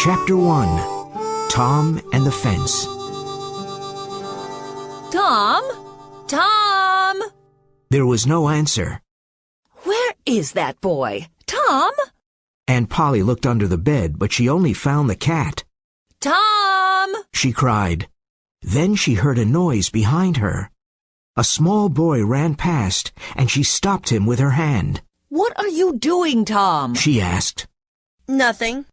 Chapter 1. Tom and the Fence. Tom? Tom? There was no answer. Where is that boy? Tom? Aunt Polly looked under the bed, but she only found the cat. Tom! She cried. Then she heard a noise behind her. A small boy ran past, and she stopped him with her hand. What are you doing, Tom? She asked. Nothing.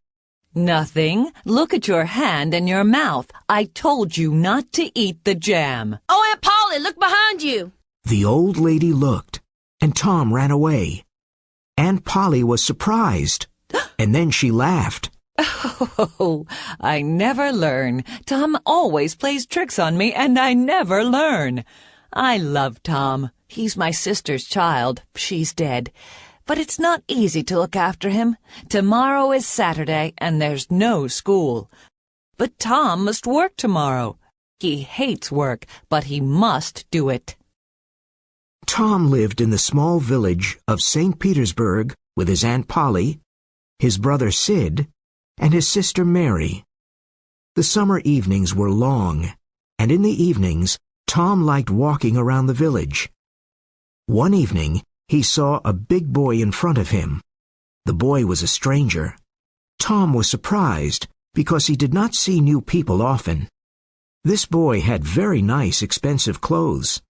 Nothing. Look at your hand and your mouth. I told you not to eat the jam. Oh, Aunt Polly, look behind you. The old lady looked, and Tom ran away. Aunt Polly was surprised, and then she laughed. Oh, I never learn. Tom always plays tricks on me, and I never learn. I love Tom. He's my sister's child. She's dead. But it's not easy to look after him. Tomorrow is Saturday, and there's no school. But Tom must work tomorrow. He hates work, but he must do it. Tom lived in the small village of St. Petersburg with his Aunt Polly, his brother Sid, and his sister Mary. The summer evenings were long, and in the evenings, Tom liked walking around the village. One evening, he saw a big boy in front of him. The boy was a stranger. Tom was surprised because he did not see new people often. This boy had very nice, expensive clothes.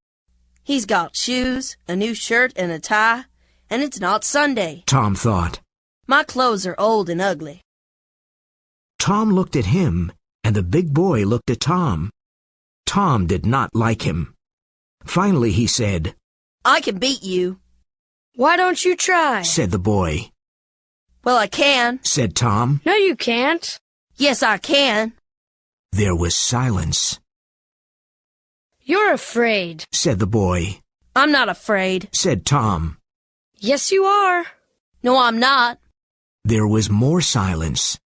He's got shoes, a new shirt, and a tie, and it's not Sunday. Tom thought. My clothes are old and ugly. Tom looked at him, and the big boy looked at Tom. Tom did not like him. Finally he said, I can beat you. Why don't you try? Said the boy. Well, I can. Said Tom. No, you can't. Yes, I can. There was silence. You're afraid. Said the boy. I'm not afraid. Said Tom. Yes, you are. No, I'm not. There was more silence.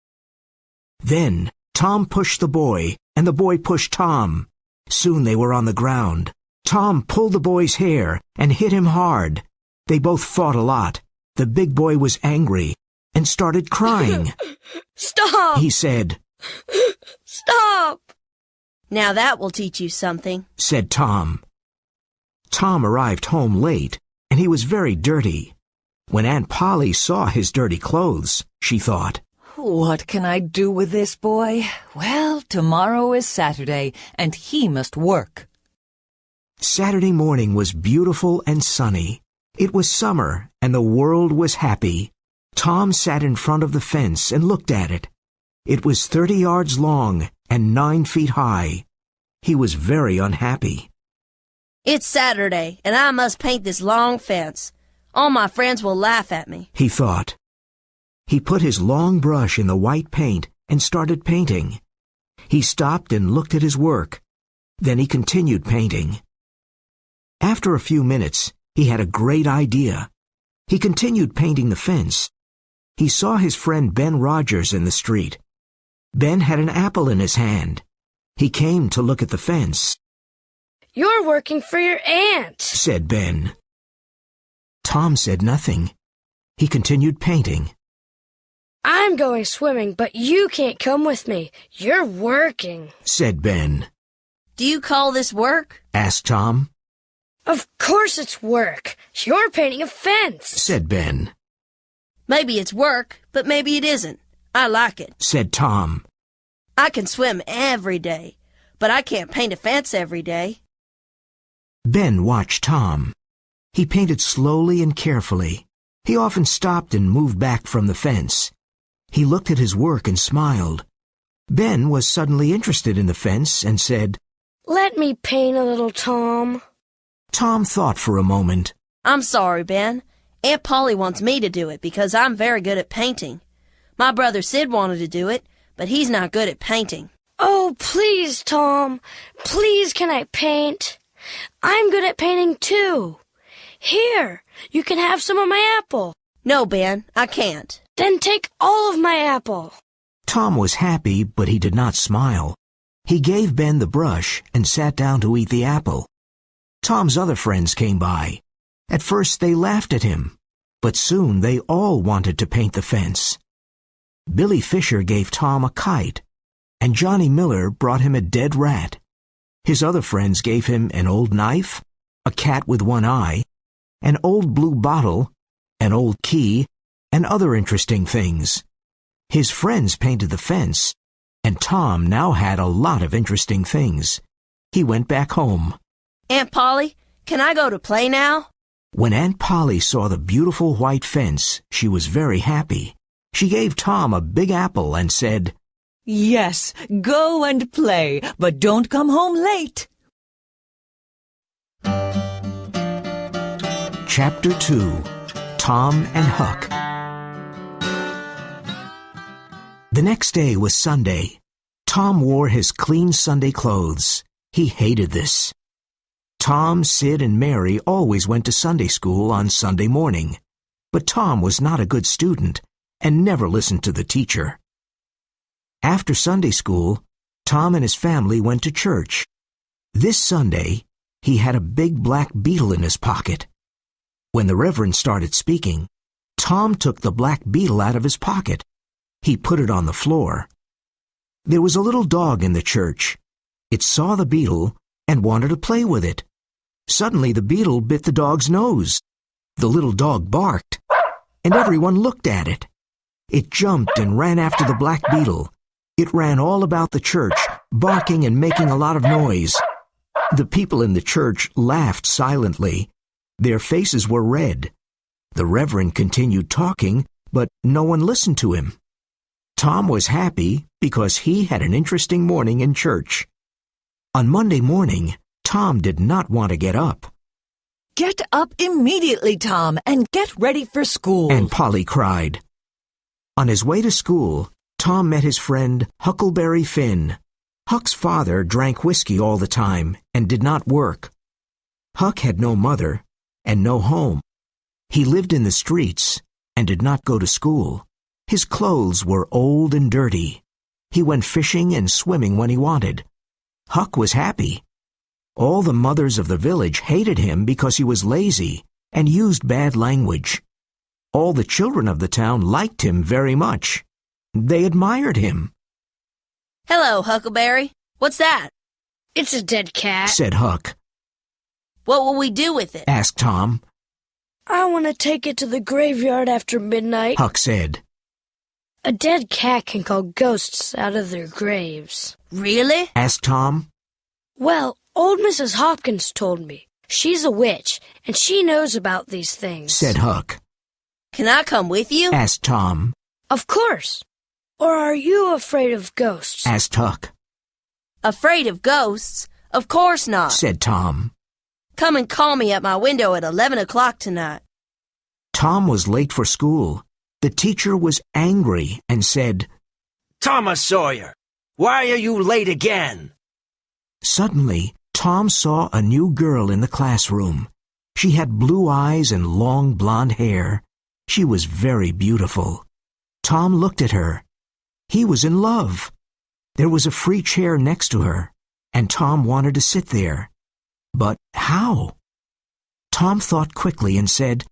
Then Tom pushed the boy, and the boy pushed Tom. Soon they were on the ground. Tom pulled the boy's hair and hit him hard. They both fought a lot. The big boy was angry and started crying. Stop! He said. Stop! Now that will teach you something, said Tom. Tom arrived home late, and he was very dirty. When Aunt Polly saw his dirty clothes, she thought, What can I do with this boy? Well, tomorrow is Saturday, and he must work. Saturday morning was beautiful and sunny. It was summer, and the world was happy. Tom sat in front of the fence and looked at it. It was 30 yards long and 9 feet high. He was very unhappy. It's Saturday, and I must paint this long fence. All my friends will laugh at me, he thought. He put his long brush in the white paint and started painting. He stopped and looked at his work. Then he continued painting. After a few minutes, he had a great idea. He continued painting the fence. He saw his friend Ben Rogers in the street. Ben had an apple in his hand. He came to look at the fence. You're working for your aunt, said Ben. Tom said nothing. He continued painting. I'm going swimming, but you can't come with me. You're working, said Ben. Do you call this work? Asked Tom. Of course it's work. You're painting a fence, said Ben. Maybe it's work, but maybe it isn't. I like it, said Tom. I can swim every day, but I can't paint a fence every day. Ben watched Tom. He painted slowly and carefully. He often stopped and moved back from the fence. He looked at his work and smiled. Ben was suddenly interested in the fence and said, Let me paint a little, Tom. Tom thought for a moment. I'm sorry, Ben. Aunt Polly wants me to do it because I'm very good at painting. My brother Sid wanted to do it, but he's not good at painting. Oh, please, Tom. Please, can I paint? I'm good at painting, too. Here, you can have some of my apple. No, Ben, I can't. Then take all of my apple. Tom was happy, but he did not smile. He gave Ben the brush and sat down to eat the apple. Tom's other friends came by. At first they laughed at him, but soon they all wanted to paint the fence. Billy Fisher gave Tom a kite, and Johnny Miller brought him a dead rat. His other friends gave him an old knife, a cat with one eye, an old blue bottle, an old key, and other interesting things. His friends painted the fence, and Tom now had a lot of interesting things. He went back home. Aunt Polly, can I go to play now? When Aunt Polly saw the beautiful white fence, she was very happy. She gave Tom a big apple and said, Yes, go and play, but don't come home late. Chapter 2. Tom and Huck. The next day was Sunday. Tom wore his clean Sunday clothes. He hated this. Tom, Sid, and Mary always went to Sunday school on Sunday morning. But Tom was not a good student and never listened to the teacher. After Sunday school, Tom and his family went to church. This Sunday, he had a big black beetle in his pocket. When the Reverend started speaking, Tom took the black beetle out of his pocket. He put it on the floor. There was a little dog in the church. It saw the beetle and wanted to play with it. Suddenly the beetle bit the dog's nose. The little dog barked, and everyone looked at it. It jumped and ran after the black beetle. It ran all about the church, barking and making a lot of noise. The people in the church laughed silently. Their faces were red. The Reverend continued talking, but no one listened to him. Tom was happy because he had an interesting morning in church. On Monday morning, Tom did not want to get up. Get up immediately, Tom, and get ready for school. And Polly cried. On his way to school, Tom met his friend Huckleberry Finn. Huck's father drank whiskey all the time and did not work. Huck had no mother and no home. He lived in the streets and did not go to school. His clothes were old and dirty. He went fishing and swimming when he wanted. Huck was happy. All the mothers of the village hated him because he was lazy and used bad language. All the children of the town liked him very much. They admired him. Hello, Huckleberry. What's that? It's a dead cat. Said Huck. What will we do with it? Asked Tom. I want to take it to the graveyard after midnight. Huck said. A dead cat can call ghosts out of their graves. Really? Asked Tom. Well, old Mrs. Hopkins told me. She's a witch, and she knows about these things. Said Huck. Can I come with you? Asked Tom. Of course. Or are you afraid of ghosts? Asked Huck. Afraid of ghosts? Of course not. Said Tom. Come and call me at my window at 11 o'clock tonight. Tom was late for school. The teacher was angry and said, Thomas Sawyer, why are you late again? Suddenly, Tom saw a new girl in the classroom. She had blue eyes and long blonde hair. She was very beautiful. Tom looked at her. He was in love. There was a free chair next to her, and Tom wanted to sit there. But how? Tom thought quickly and said,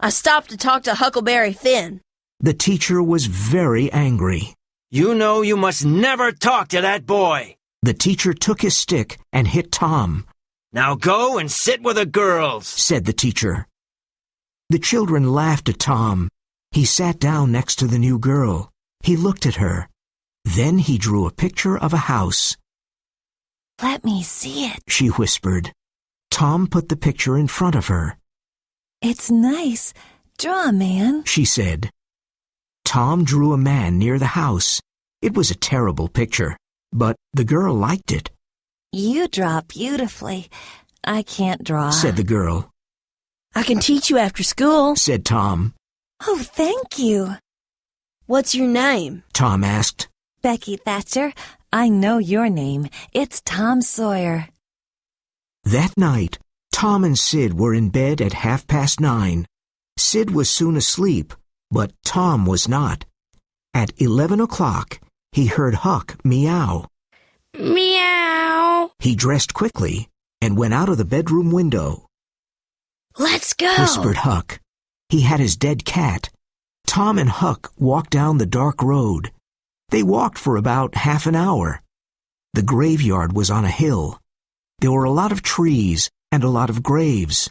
I stopped to talk to Huckleberry Finn. The teacher was very angry. You know you must never talk to that boy. The teacher took his stick and hit Tom. Now go and sit with the girls, said the teacher. The children laughed at Tom. He sat down next to the new girl. He looked at her. Then he drew a picture of a house. Let me see it. She whispered. Tom put the picture in front of her. It's nice. Draw a man, she said. Tom drew a man near the house. It was a terrible picture, but the girl liked it. You draw beautifully. I can't draw, said the girl. I can teach you after school, said Tom. Oh, thank you. What's your name? Tom asked. Becky Thatcher. I know your name. It's Tom Sawyer. That night, Tom and Sid were in bed at 9:30. Sid was soon asleep, but Tom was not. At 11 o'clock, he heard Huck meow. Meow. He dressed quickly and went out of the bedroom window. Let's go, whispered Huck. He had his dead cat. Tom and Huck walked down the dark road. They walked for about half an hour. The graveyard was on a hill. There were a lot of trees and a lot of graves.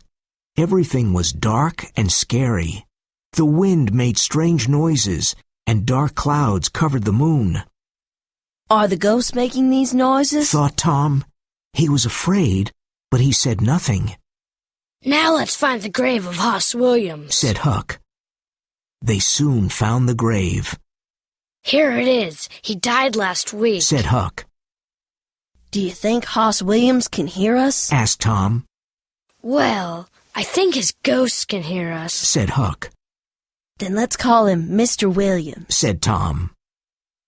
Everything was dark and scary. The wind made strange noises, and dark clouds covered the moon. Are the ghosts making these noises? Thought Tom. He was afraid, but he said nothing. Now let's find the grave of Hoss Williams, Said Huck. They soon found the grave. Here it is. He died last week, Said Huck. Do you think Hoss Williams can hear us? Asked Tom. Well, I think his ghosts can hear us, Said Huck. Then let's call him Mr. Williams. Said Tom.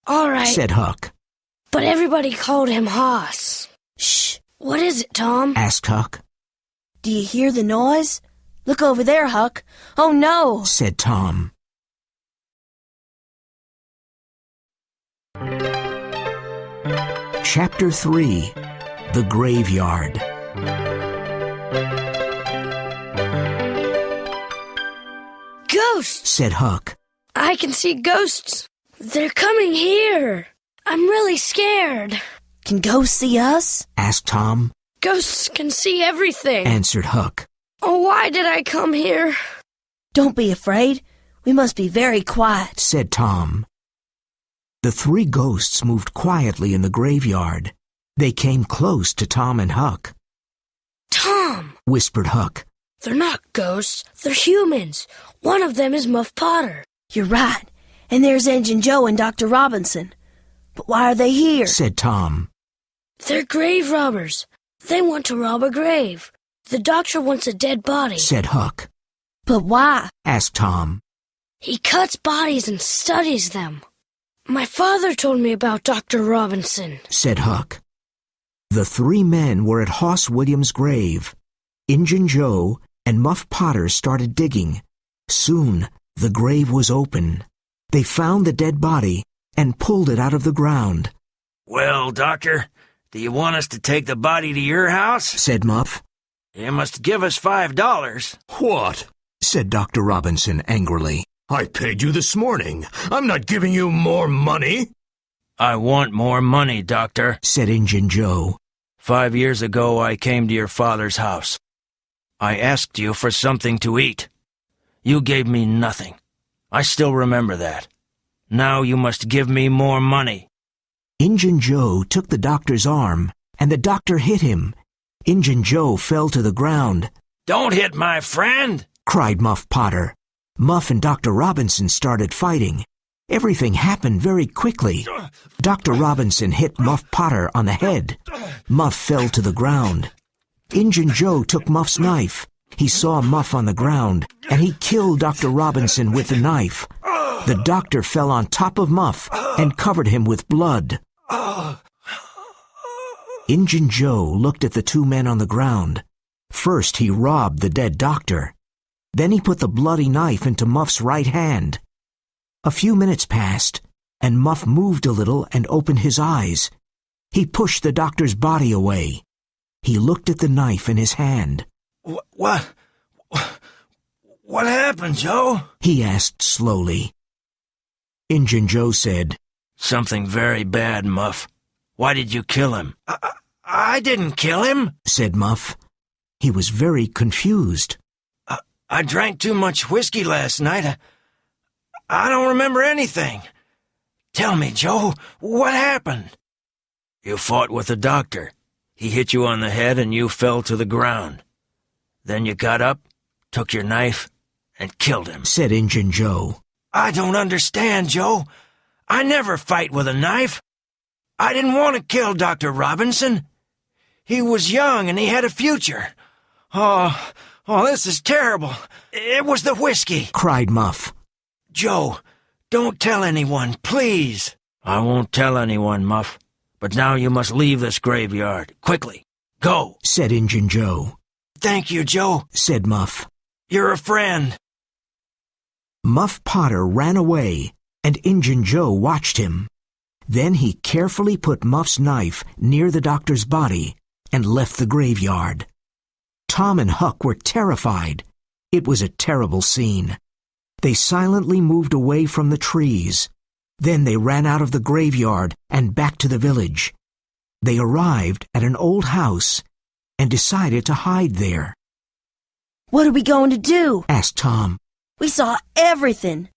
All right, Said Huck. but everybody called him Hoss. Shh. What is it, Tom? Asked Huck. Do you hear the noise? Look over there, Huck. Oh, no. Said Tom. Chapter 3. The Graveyard. Ghosts! Said Huck. I can see ghosts. They're coming here. I'm really scared. Can ghosts see us? Asked Tom. Ghosts can see everything. Answered Huck. Oh, why did I come here? Don't be afraid. We must be very quiet. Said Tom. The three ghosts moved quietly in the graveyard. They came close to Tom and Huck. Tom! Whispered Huck. They're not ghosts. They're humans. One of them is Muff Potter. You're right. And there's Engine Joe and Dr. Robinson. But why are they here? Said Tom. They're grave robbers. They want to rob a grave. The doctor wants a dead body. Said Huck. But why? Asked Tom. He cuts bodies and studies them. My father told me about Dr. Robinson. Said Huck. The three men were at Hoss Williams' grave. Injun Joe and Muff Potter started digging. Soon the grave was open. They found the dead body and pulled it out of the ground. Well, Doctor, do you want us to take the body to your house? Said Muff. You must give us $5. What? Said Dr. Robinson angrily. I paid you this morning. I'm not giving you more money. I want more money, Doctor. Said Injun Joe. 5 years ago I came to your father's house. I asked you for something to eat. You gave me nothing. I still remember that. Now you must give me more money. Injun Joe took the doctor's arm, and the doctor hit him. Injun Joe fell to the ground. Don't hit my friend! Cried Muff Potter. Muff and Dr. Robinson started fighting. Everything happened very quickly. Dr. Robinson hit Muff Potter on the head. Muff fell to the ground. Injun Joe took Muff's knife. He saw Muff on the ground, and he killed Dr. Robinson with the knife. The doctor fell on top of Muff and covered him with blood. Injun Joe looked at the two men on the ground. First he robbed the dead doctor. Then he put the bloody knife into Muff's right hand. A few minutes passed, and Muff moved a little and opened his eyes. He pushed the doctor's body away. He looked at the knife in his hand. What happened, Joe? He asked slowly. Injun Joe said, Something very bad, Muff. Why did you kill him? I didn't kill him, said Muff. He was very confused. I drank too much whiskey last night. I don't remember anything. Tell me, Joe, what happened? You fought with the doctor. He hit you on the head and you fell to the ground. Then you got up, took your knife, and killed him, said Injun Joe. I don't understand, Joe. I never fight with a knife. I didn't want to kill Dr. Robinson. He was young and he had a future. Oh, this is terrible. It was the whiskey, cried Muff. Joe, don't tell anyone, please. I won't tell anyone, Muff. But now you must leave this graveyard. Quickly. Go, said Injun Joe. Thank you, Joe, said Muff. You're a friend. Muff Potter ran away, and Injun Joe watched him. Then he carefully put Muff's knife near the doctor's body and left the graveyard. Tom and Huck were terrified. It was a terrible scene. They silently moved away from the trees. Then they ran out of the graveyard and back to the village. They arrived at an old house and decided to hide there. What are we going to do? Asked Tom. We saw everything.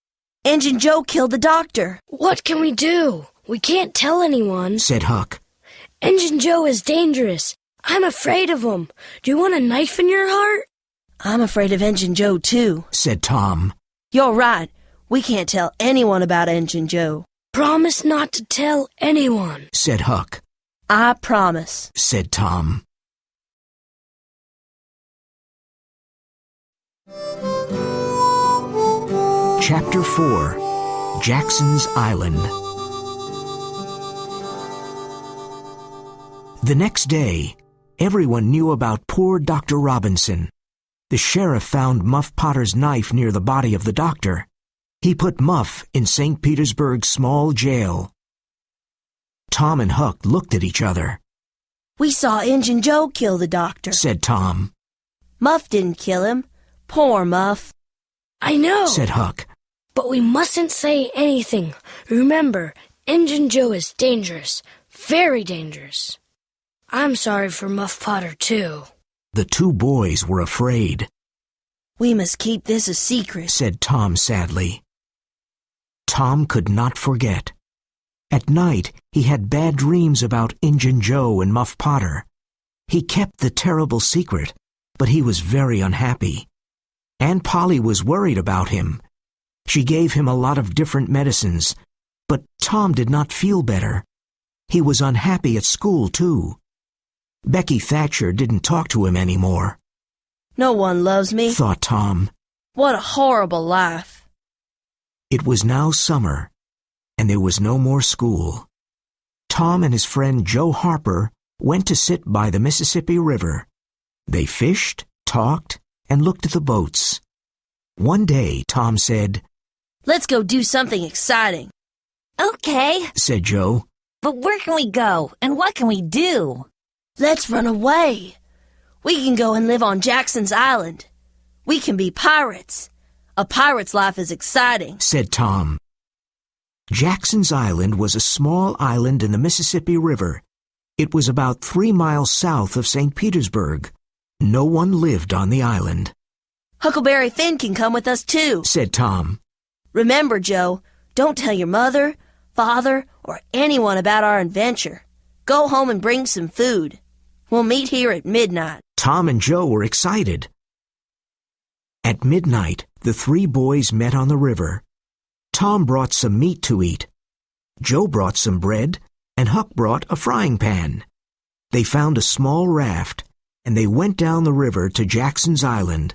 Engine Joe killed the doctor. What can we do? We can't tell anyone, said Huck. Engine Joe is dangerous. I'm afraid of him. Do you want a knife in your heart? I'm afraid of Engine Joe, too, said Tom. You're right. We can't tell anyone about Engine Joe. Promise not to tell anyone, said Huck. I promise, said Tom. Chapter 4. Jackson's Island. The next day, everyone knew about poor Dr. Robinson. The sheriff found Muff Potter's knife near the body of the doctor. He put Muff in St. Petersburg's small jail. Tom and Huck looked at each other. We saw Engine Joe kill the doctor, said Tom. Muff didn't kill him. Poor Muff. I know, said Huck. But we mustn't say anything. Remember, Engine Joe is dangerous. Very dangerous. I'm sorry for Muff Potter, too. The two boys were afraid. We must keep this a secret, said Tom sadly. Tom could not forget. At night, he had bad dreams about Injun Joe and Muff Potter. He kept the terrible secret, but he was very unhappy. Aunt Polly was worried about him. She gave him a lot of different medicines, but Tom did not feel better. He was unhappy at school, too. Becky Thatcher didn't talk to him anymore. No one loves me, thought Tom. What a horrible life. It was now summer, and there was no more school. Tom and his friend Joe Harper went to sit by the Mississippi River. They fished, talked, and looked at the boats. One day, Tom said, Let's go do something exciting. Okay, said Joe. But where can we go, and what can we do? Let's run away. We can go and live on Jackson's Island. We can be pirates. A pirate's life is exciting, said Tom. Jackson's Island was a small island in the Mississippi River. It was about 3 miles south of St. Petersburg. No one lived on the island. Huckleberry Finn can come with us too, said Tom. Remember, Joe, don't tell your mother, father, or anyone about our adventure. Go home and bring some food. We'll meet here at midnight. Tom and Joe were excited. At midnight, the three boys met on the river. Tom brought some meat to eat. Joe brought some bread, and Huck brought a frying pan. They found a small raft, and they went down the river to Jackson's Island.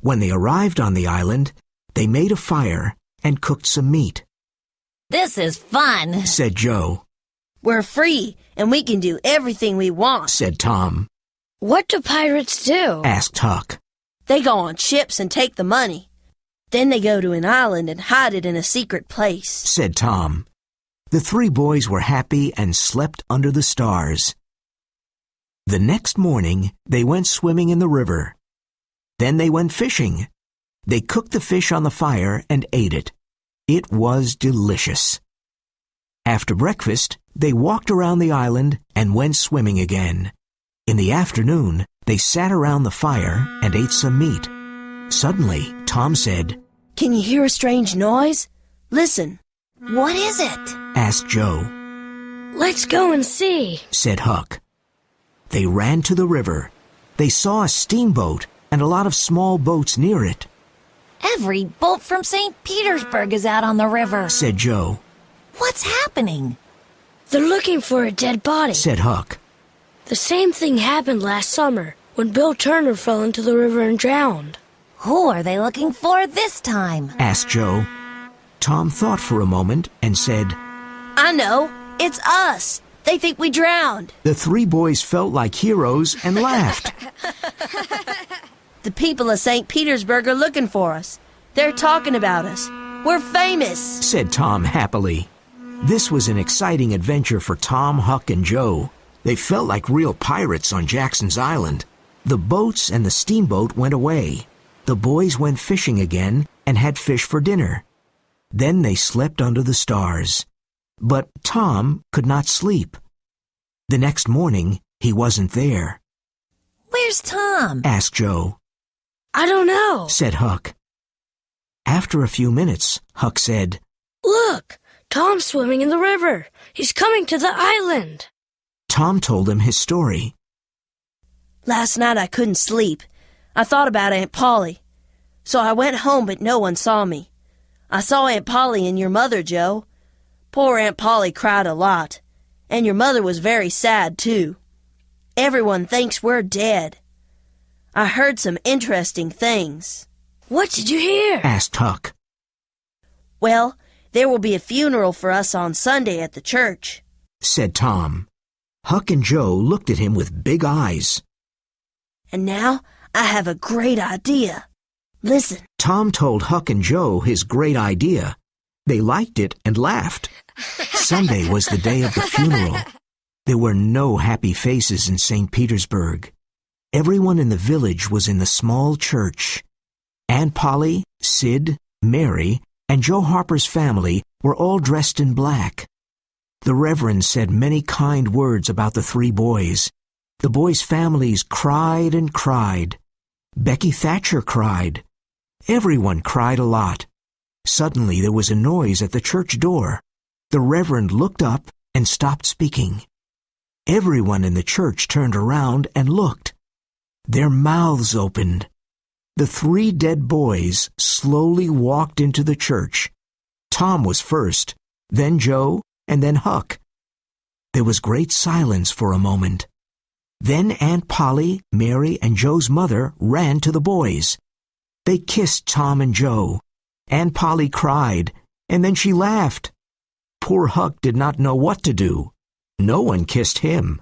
When they arrived on the island, they made a fire and cooked some meat. This is fun, said Joe. We're free, and we can do everything we want, said Tom. What do pirates do? Asked Huck. They go on ships and take the money. Then they go to an island and hide it in a secret place, said Tom. The three boys were happy and slept under the stars. The next morning, they went swimming in the river. Then they went fishing. They cooked the fish on the fire and ate it. It was delicious. After breakfast, they walked around the island and went swimming again. In the afternoon, they sat around the fire and ate some meat. Suddenly, Tom said, Can you hear a strange noise? Listen. What is it? Asked Joe. Let's go and see, said Huck. They ran to the river. They saw a steamboat and a lot of small boats near it. Every boat from St. Petersburg is out on the river, said Joe. What's happening? They're looking for a dead body, said Huck. The same thing happened last summer when Bill Turner fell into the river and drowned. Who are they looking for this time? Asked Joe. Tom thought for a moment and said, I know. It's us. They think we drowned. The three boys felt like heroes and laughed. The people of St. Petersburg are looking for us. They're talking about us. We're famous, said Tom happily. This was an exciting adventure for Tom, Huck, and Joe. They felt like real pirates on Jackson's Island. The boats and the steamboat went away. The boys went fishing again and had fish for dinner. Then they slept under the stars. But Tom could not sleep. The next morning, he wasn't there. Where's Tom? Asked Joe. I don't know. Said Huck. After a few minutes, Huck said, Look, Tom's swimming in the river. He's coming to the island. Tom told him his story. Last night I couldn't sleep. I thought about Aunt Polly. So I went home, but no one saw me. I saw Aunt Polly and your mother, Joe. Poor Aunt Polly cried a lot. And your mother was very sad, too. Everyone thinks we're dead. I heard some interesting things. What did you hear? Asked Huck. Well, there will be a funeral for us on Sunday at the church, said Tom. Huck and Joe looked at him with big eyes. And now I have a great idea. Listen. Tom told Huck and Joe his great idea. They liked it and laughed. Sunday was the day of the funeral. There were no happy faces in St. Petersburg. Everyone in the village was in the small church. Aunt Polly, Sid, Mary, and Joe Harper's family were all dressed in black. The Reverend said many kind words about the three boys. The boys' families cried and cried. Becky Thatcher cried. Everyone cried a lot. Suddenly there was a noise at the church door. The Reverend looked up and stopped speaking. Everyone in the church turned around and looked. Their mouths opened. The three dead boys slowly walked into the church. Tom was first, then Joe, and then Huck. There was great silence for a moment. Then Aunt Polly, Mary, and Joe's mother ran to the boys. They kissed Tom and Joe. Aunt Polly cried, and then she laughed. Poor Huck did not know what to do. No one kissed him.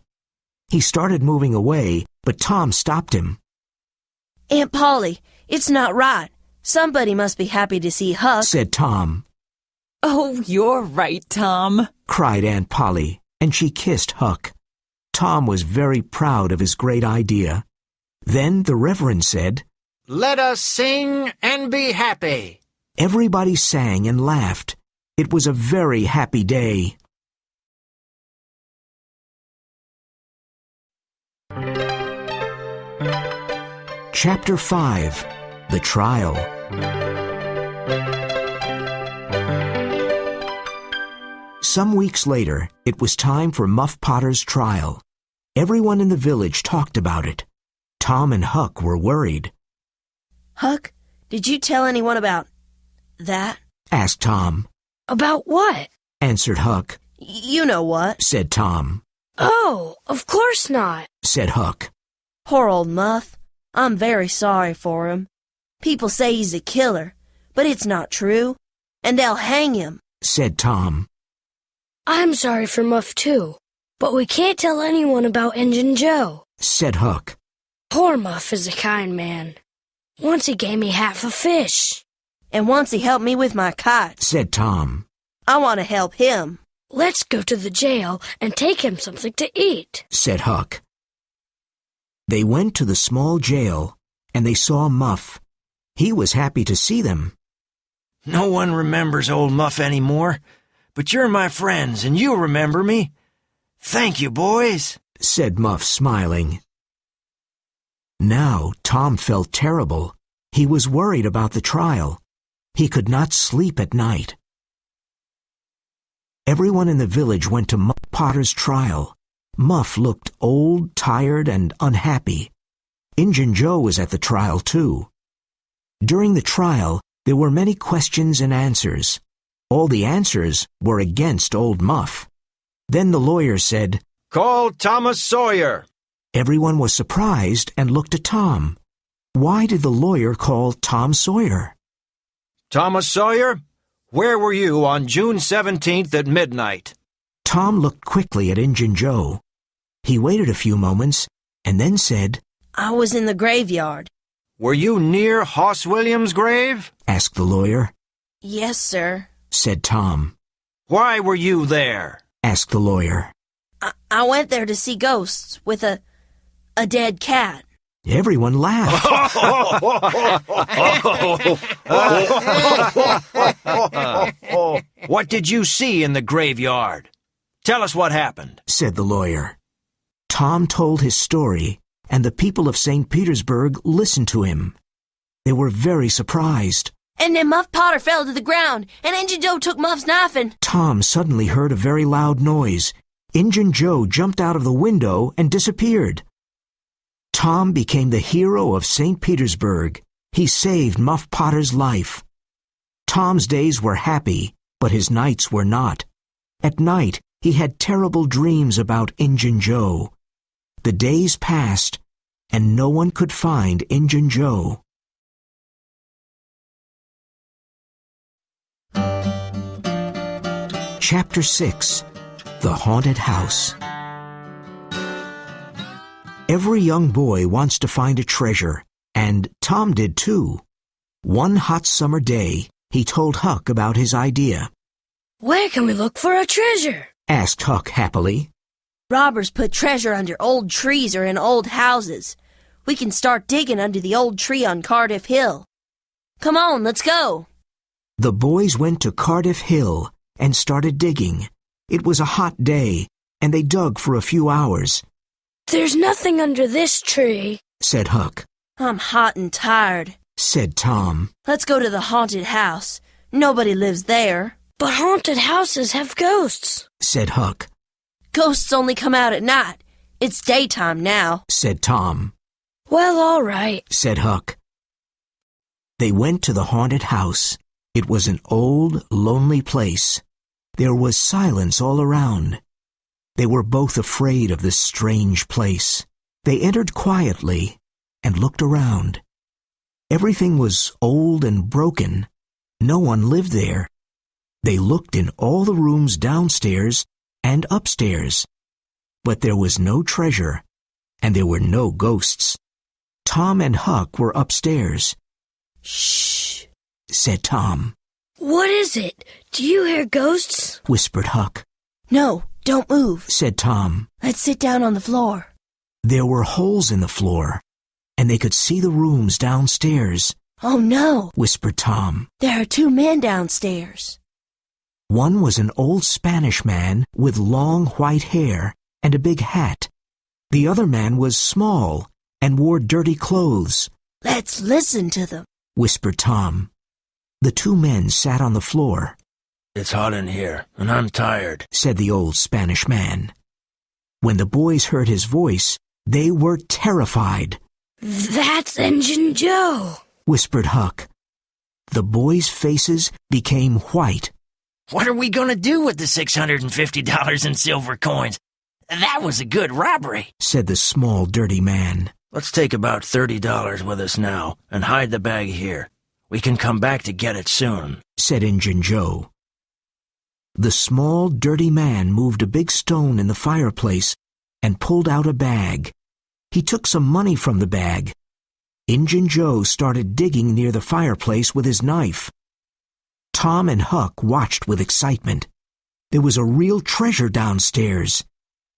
He started moving away, but Tom stopped him. Aunt Polly, it's not right. Somebody must be happy to see Huck, said Tom. Oh, you're right, Tom, cried Aunt Polly, and she kissed Huck. Tom was very proud of his great idea. Then the Reverend said, Let us sing and be happy. Everybody sang and laughed. It was a very happy day. Chapter 5. The Trial. Some weeks later, it was time for Muff Potter's trial. Everyone in the village talked about it. Tom and Huck were worried. Huck, did you tell anyone about that? Asked Tom. About what? Answered Huck. You know what, said Tom. Oh, of course not, said Huck. Poor old Muff. I'm very sorry for him. People say he's a killer, but it's not true. And they'll hang him, said Tom. I'm sorry for Muff too, but we can't tell anyone about Injun Joe, said Huck. Poor Muff is a kind man. Once he gave me half a fish. And once he helped me with my kite, said Tom. I want to help him. Let's go to the jail and take him something to eat, said Huck. They went to the small jail, and they saw Muff. He was happy to see them. No one remembers old Muff anymore, but you're my friends and you remember me. Thank you, boys, said Muff, smiling. Now Tom felt terrible. He was worried about the trial. He could not sleep at night. Everyone in the village went to Muff Potter's trial. Muff looked old, tired, and unhappy. Injun Joe was at the trial, too. During the trial, there were many questions and answers. All the answers were against old Muff. Then the lawyer said, Call Thomas Sawyer. Everyone was surprised and looked at Tom. Why did the lawyer call Tom Sawyer? Thomas Sawyer, where were you on June 17th at midnight? Tom looked quickly at Injun Joe. He waited a few moments and then said, I was in the graveyard. Were you near Hoss Williams' grave? Asked the lawyer. Yes, sir, said Tom. Why were you there? Asked the lawyer. I went there to see ghosts with a dead cat. Everyone laughed. What did you see in the graveyard? Tell us what happened, said the lawyer. Tom told his story, and the people of St. Petersburg listened to him. They were very surprised. And then Muff Potter fell to the ground, and Injun Joe took Muff's knife and... Tom suddenly heard a very loud noise. Injun Joe jumped out of the window and disappeared. Tom became the hero of St. Petersburg. He saved Muff Potter's life. Tom's days were happy, but his nights were not. At night, he had terrible dreams about Injun Joe. The days passed, and no one could find Injun Joe. Chapter 6. The Haunted House. Every young boy wants to find a treasure, and Tom did too. One hot summer day, he told Huck about his idea. Where can we look for a treasure? Asked Huck happily. Robbers put treasure under old trees or in old houses. We can start digging under the old tree on Cardiff Hill. Come on, let's go. The boys went to Cardiff Hill and started digging. It was a hot day, and they dug for a few hours. There's nothing under this tree, said Huck. I'm hot and tired, said Tom. Let's go to the haunted house. Nobody lives there. But haunted houses have ghosts, said Huck. Ghosts only come out at night. It's daytime now, said Tom. Well, all right, said Huck. They went to the haunted house. It was an old, lonely place. There was silence all around. They were both afraid of this strange place. They entered quietly and looked around. Everything was old and broken. No one lived there. They looked in all the rooms downstairs and upstairs. But there was no treasure, and there were no ghosts. Tom and Huck were upstairs. Shh, said Tom. What is it? Do you hear ghosts? Whispered Huck. No, don't move, said Tom. Let's sit down on the floor. There were holes in the floor, and they could see the rooms downstairs. Oh no, whispered Tom. There are two men downstairs. One was an old Spanish man with long white hair and a big hat. The other man was small and wore dirty clothes. Let's listen to them, whispered Tom. The two men sat on the floor. It's hot in here, and I'm tired, said the old Spanish man. When the boys heard his voice, they were terrified. That's Injun Joe, whispered Huck. The boys' faces became white. What are we going to do with the $650 in silver coins? That was a good robbery, said the small, dirty man. Let's take about $30 with us now and hide the bag here. We can come back to get it soon, said Injun Joe. The small, dirty man moved a big stone in the fireplace and pulled out a bag. He took some money from the bag. Injun Joe started digging near the fireplace with his knife. Tom and Huck watched with excitement. There was a real treasure downstairs.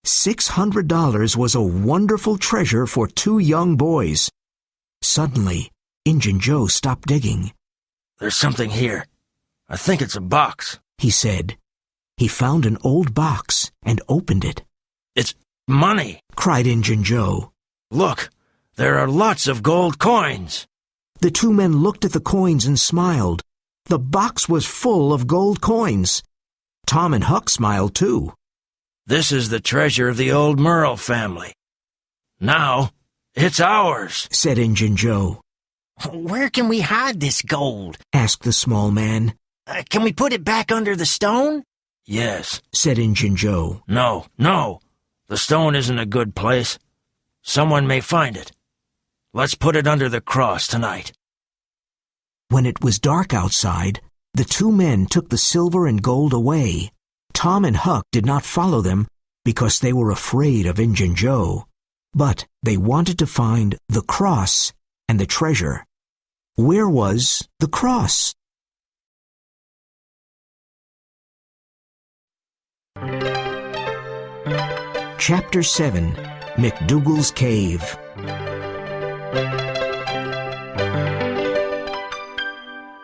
$600 was a wonderful treasure for two young boys. Suddenly, Injun Joe stopped digging. There's something here. I think it's a box, he said. He found an old box and opened it. It's money, cried Injun Joe. Look, there are lots of gold coins. The two men looked at the coins and smiled. The box was full of gold coins. Tom and Huck smiled too. This is the treasure of the old Merle family. Now, it's ours, said Injun Joe. Where can we hide this gold? Asked the small man. Can we put it back under the stone? Yes, said Injun Joe. No. The stone isn't a good place. Someone may find it. Let's put it under the cross tonight. When it was dark outside, the two men took the silver and gold away. Tom and Huck did not follow them because they were afraid of Injun Joe. But they wanted to find the cross and the treasure. Where was the cross? Chapter 7. McDougal's Cave.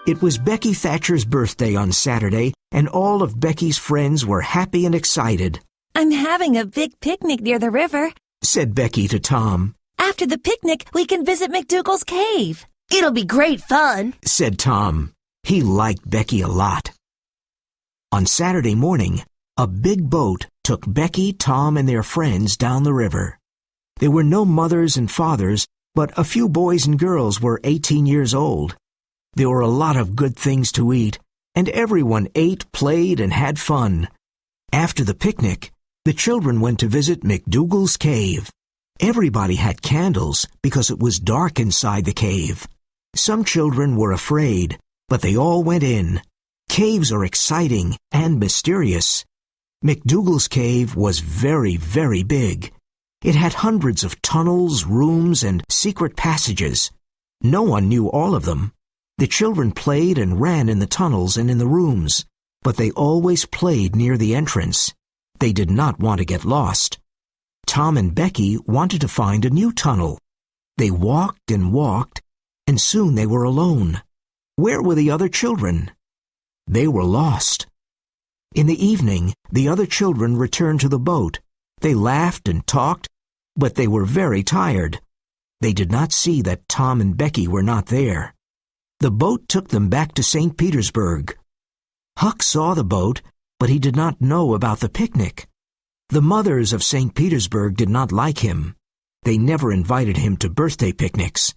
It was Becky Thatcher's birthday on Saturday, and all of Becky's friends were happy and excited. I'm having a big picnic near the river, Said Becky to Tom. After the picnic, we can visit McDougal's cave. It'll be great fun. Said Tom. He liked Becky a lot. On Saturday morning, a big boat took Becky, Tom, and their friends down the river. There were no mothers and fathers, but a few boys and girls were 18 years old. There were a lot of good things to eat, and everyone ate, played, and had fun. After the picnic, the children went to visit McDougal's cave. Everybody had candles because it was dark inside the cave. Some children were afraid, but they all went in. Caves are exciting and mysterious. McDougal's cave was very, very big. It had hundreds of tunnels, rooms, and secret passages. No one knew all of them. The children played and ran in the tunnels and in the rooms, but they always played near the entrance. They did not want to get lost. Tom and Becky wanted to find a new tunnel. They walked and walked, and soon they were alone. Where were the other children? They were lost. In the evening, the other children returned to the boat. They laughed and talked, but they were very tired. They did not see that Tom and Becky were not there. The boat took them back to St. Petersburg. Huck saw the boat, but he did not know about the picnic. The mothers of St. Petersburg did not like him. They never invited him to birthday picnics.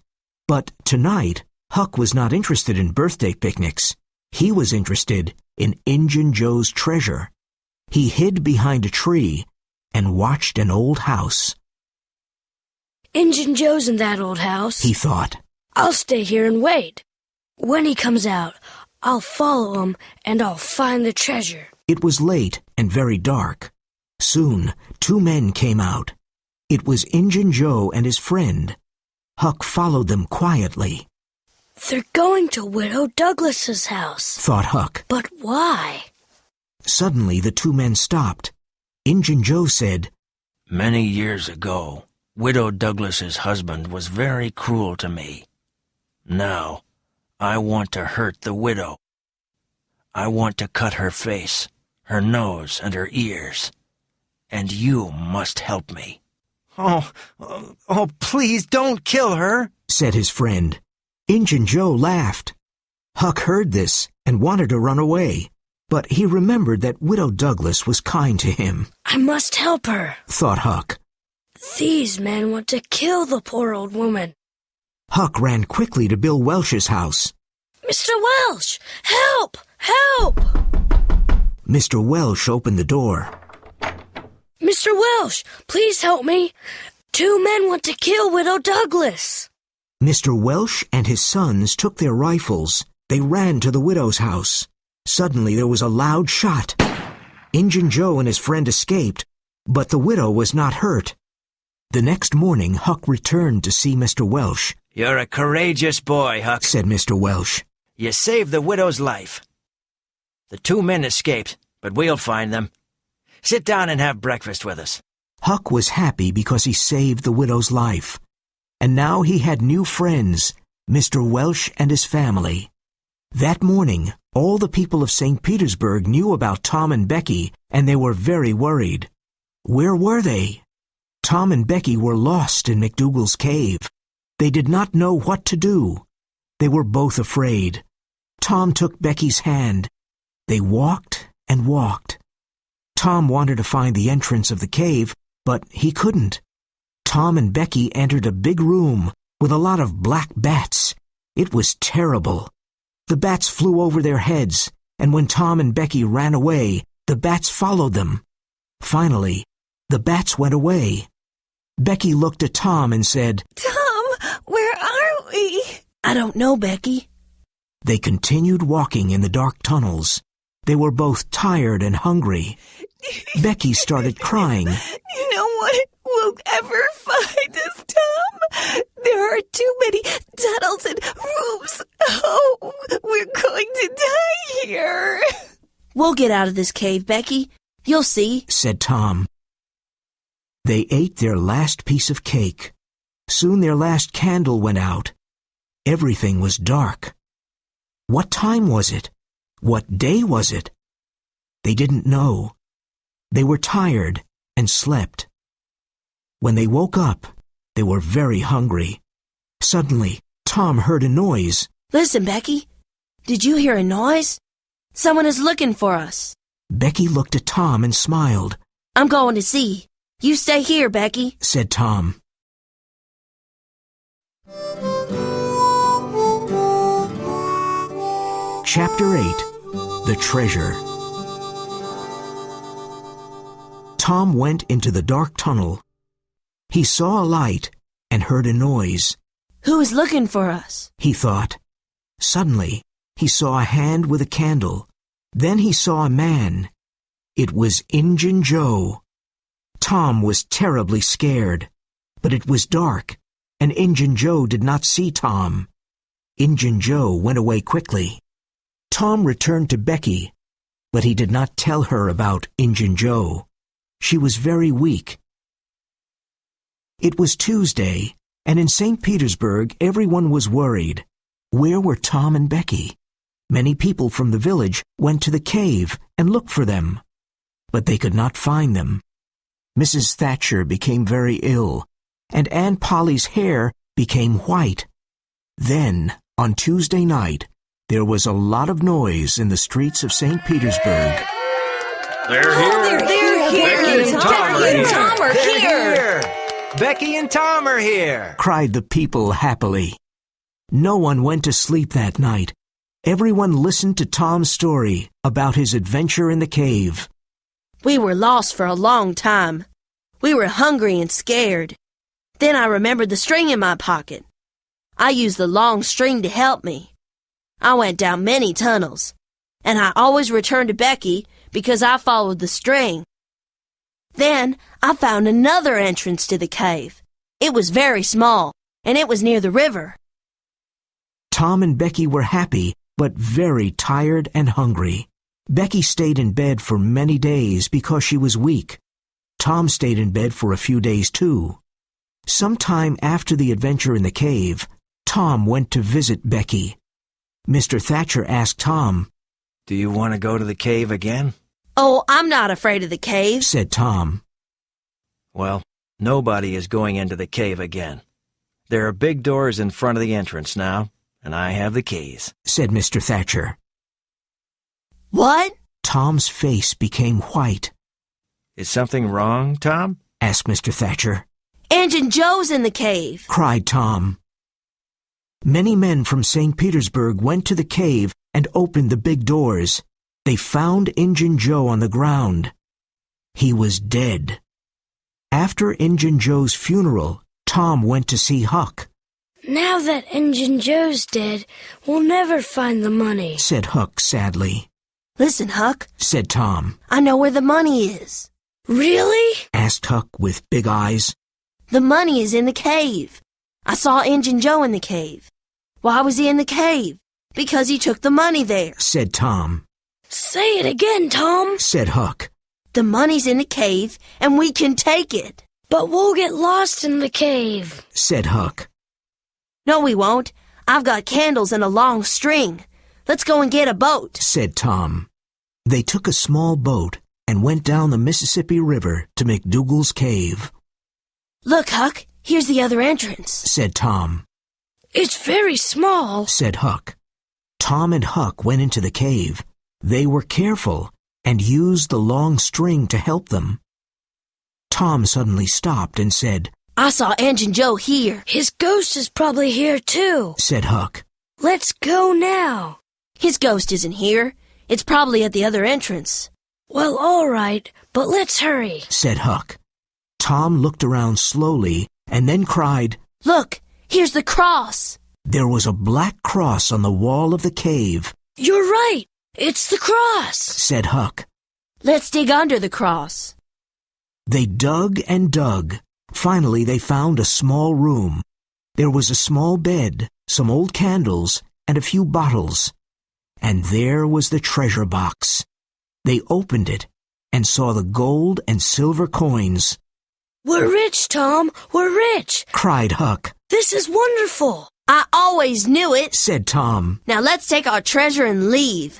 But tonight, Huck was not interested in birthday picnics. He was interested in Injun Joe's treasure. He hid behind a tree and watched an old house. Injun Joe's in that old house, He thought. I'll stay here and wait. When he comes out, I'll follow him and I'll find the treasure. It was late and very dark. Soon, two men came out. It was Injun Joe and his friend. Huck followed them quietly. They're going to Widow Douglas's house, Thought Huck. but why? Suddenly the two men stopped. Injun Joe said, Many years ago, Widow Douglas's husband was very cruel to me. Now, I want to hurt the widow. I want to cut her face, her nose, and her ears. And you must help me. Oh, please don't kill her, said his friend. Injun Joe laughed. Huck heard this and wanted to run away, but he remembered that Widow Douglas was kind to him. I must help her, Thought Huck. These men want to kill the poor old woman. Huck ran quickly to Bill Welsh's house. Mr. Welsh, help! Help! Mr. Welsh opened the door. Mr. Welsh, please help me. Two men want to kill Widow Douglas. Mr. Welsh and his sons took their rifles. They ran to the widow's house. Suddenly there was a loud shot. Injun Joe and his friend escaped, but the widow was not hurt. The next morning, Huck returned to see Mr. Welsh. You're a courageous boy, Huck, Said Mr. Welsh. You saved the widow's life. The two men escaped, but we'll find them. Sit down and have breakfast with us. Huck was happy because he saved the widow's life. And now he had new friends, Mr. Welsh and his family. That morning, all the people of St. Petersburg knew about Tom and Becky, and they were very worried. Where were they? Tom and Becky were lost in McDougal's cave. They did not know what to do. They were both afraid. Tom took Becky's hand. They walked and walked. Tom wanted to find the entrance of the cave, but he couldn't. Tom and Becky entered a big room with a lot of black bats. It was terrible. The bats flew over their heads, and when Tom and Becky ran away, the bats followed them. Finally, the bats went away. Becky looked at Tom and said, Tom, where are we? I don't know, Becky. They continued walking in the dark tunnels. They were both tired and hungry. Becky started crying. No one will ever find us, Tom. There are too many tunnels and rooms. Oh, we're going to die here. We'll get out of this cave, Becky. You'll see, said Tom. They ate their last piece of cake. Soon their last candle went out. Everything was dark. What time was it? What day was it? They didn't know. They were tired and slept. When they woke up, they were very hungry. Suddenly, Tom heard a noise. Listen, Becky. Did you hear a noise? Someone is looking for us. Becky looked at Tom and smiled. I'm going to see. You stay here, Becky, said Tom. Chapter 8. The Treasure. Tom went into the dark tunnel. He saw a light and heard a noise. Who is looking for us? He thought. Suddenly, he saw a hand with a candle. Then he saw a man. It was Injun Joe. Tom was terribly scared, but it was dark, and Injun Joe did not see Tom. Injun Joe went away quickly. Tom returned to Becky, but he did not tell her about Injun Joe. She was very weak. It was Tuesday, and in St. Petersburg everyone was worried. Where were Tom and Becky? Many people from the village went to the cave and looked for them, but they could not find them. Mrs. Thatcher became very ill, and Aunt Polly's hair became white. Then, on Tuesday night, there was a lot of noise in the streets of St. Petersburg. They're here. They're here. Becky and Tom are here. Tom are They're here. Becky and Tom are here. Cried the people happily. No one went to sleep that night. Everyone listened to Tom's story about his adventure in the cave. We were lost for a long time. We were hungry and scared. Then I remembered the string in my pocket. I used the long string to help me. I went down many tunnels, and I always returned to Becky because I followed the string. Then I found another entrance to the cave. It was very small, and it was near the river. Tom and Becky were happy, but very tired and hungry. Becky stayed in bed for many days because she was weak. Tom stayed in bed for a few days too. Sometime after the adventure in the cave, Tom went to visit Becky. Mr. Thatcher asked Tom, Do you want to go to the cave again? Oh, I'm not afraid of the cave, said Tom. Well, nobody is going into the cave again. There are big doors in front of the entrance now, and I have the keys, said Mr. Thatcher. What? Tom's face became white. Is something wrong, Tom? Asked Mr. Thatcher. Injun Joe's in the cave, cried Tom. Many men from St. Petersburg went to the cave and opened the big doors. They found Injun Joe on the ground. He was dead. After Injun Joe's funeral, Tom went to see Huck. Now that Injun Joe's dead, we'll never find the money, said Huck sadly. Listen, Huck, said Tom. I know where the money is. Really? Asked Huck with big eyes. The money is in the cave. I saw Injun Joe in the cave. Why was he in the cave? Because he took the money there, said Tom. Say it again, Tom, said Huck. The money's in the cave, and we can take it. But we'll get lost in the cave, said Huck. No, we won't. I've got candles and a long string. Let's go and get a boat, said Tom. They took a small boat and went down the Mississippi River to McDougal's cave. Look, Huck, here's the other entrance, said Tom. It's very small, said Huck. Tom and Huck went into the cave. They were careful and used the long string to help them. Tom suddenly stopped and said, I saw Injun Joe here, His ghost is probably here too, said Huck. Let's go now. His ghost isn't here. It's probably at the other entrance. Well, all right, but let's hurry, said Huck. Tom looked around slowly and then cried, Look, here's the cross. There was a black cross on the wall of the cave. You're right. It's the cross, said Huck. Let's dig under the cross. They dug and dug. Finally, they found a small room. There was a small bed, some old candles, and a few bottles. And there was the treasure box. They opened it and saw the gold and silver coins. We're rich, Tom. We're rich. cried Huck, This is wonderful. I always knew it. said Tom. Now let's take our treasure and leave.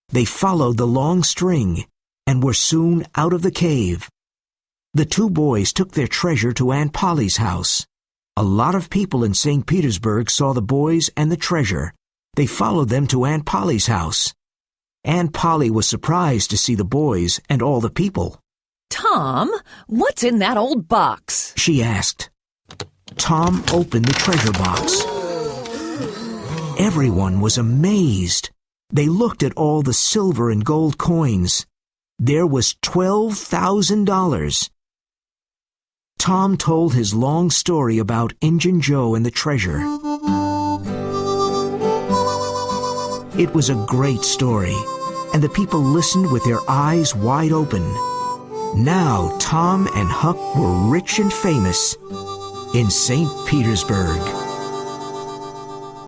They followed the long string and were soon out of the cave. The two boys took their treasure to Aunt Polly's house. A lot of people in St. Petersburg saw the boys and the treasure. They followed them to Aunt Polly's house. Aunt Polly was surprised to see the boys and all the people. Tom, what's in that old box? She asked. Tom opened the treasure box. Everyone was amazed. They looked at all the silver and gold coins. There was $12,000. Tom told his long story about Injun Joe and the treasure. It was a great story, and the people listened with their eyes wide open. Now Tom and Huck were rich and famous in St. Petersburg.